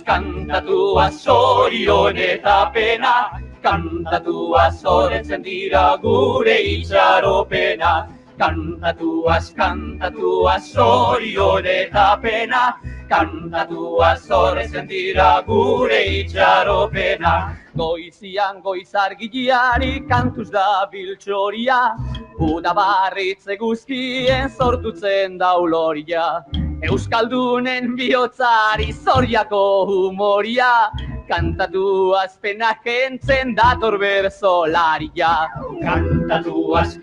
kantatuaz, zorion eta pena, kantatuaz, zoretzen dira gure itxaropena. Kantatuaz, zorion eta pena, kantatuaz, zoretzen dira gure itxaropena. Goizian goizargiari kantuz da biltxoria, udabarritze guztien sortutzen da uloria. Euskaldunen bihotzari zoriako humoria, kantatuaz pena kentzen dator berzolaria. Kantatuaz,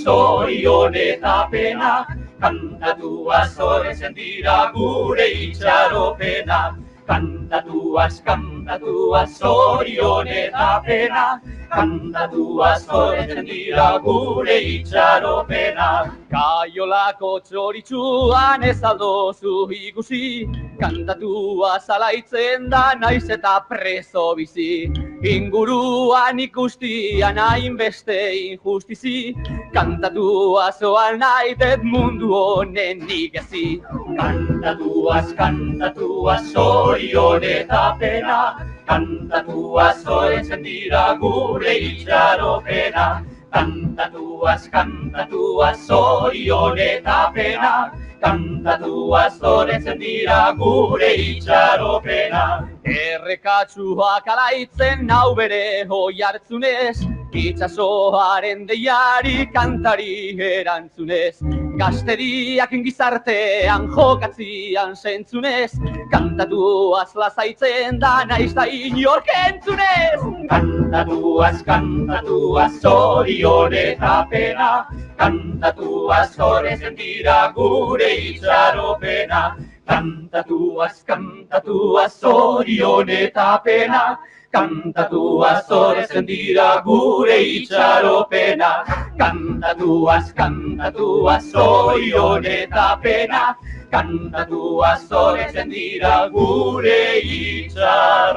zorion eta pena, kantatuaz, zoretzen dira gure itxaropena. Kantatuaz, zorion eta pena, kantatuaz, zoretzen dira gure itxaropena. Kaiolako txoritxuan ez aldozu ikusi, kantatuaz alaitzen da naiz eta preso bizi. Inguruan ikustian hainbeste injustizi, kantatuaz oal naitet mundu honen igezi. Kantatuaz, zorion eta pena, kantatuaz, zoretzen dira gure itxaropena. Kantatuaz, zorion eta pena, kantatuaz, zoretzen dira gure itxaropena. Errekatsuak alaitzen nau bere hoi hartzunez, itxasoaren deiari kantari erantzunez. Gazteriak gizartean jokatzian zentzunez, kantatuaz lasaitzen da naiz da inork entzunez. Kantatuaz, zorion eta pena, kantatuaz, zoretzen dira gure itxaropena. Kantatuaz, zorion eta pena, kantatuaz, zoretzen dira gure itxaropena. Kantatuaz, zorion eta pena, kantatuaz, zoretzen dira gure itxaropena.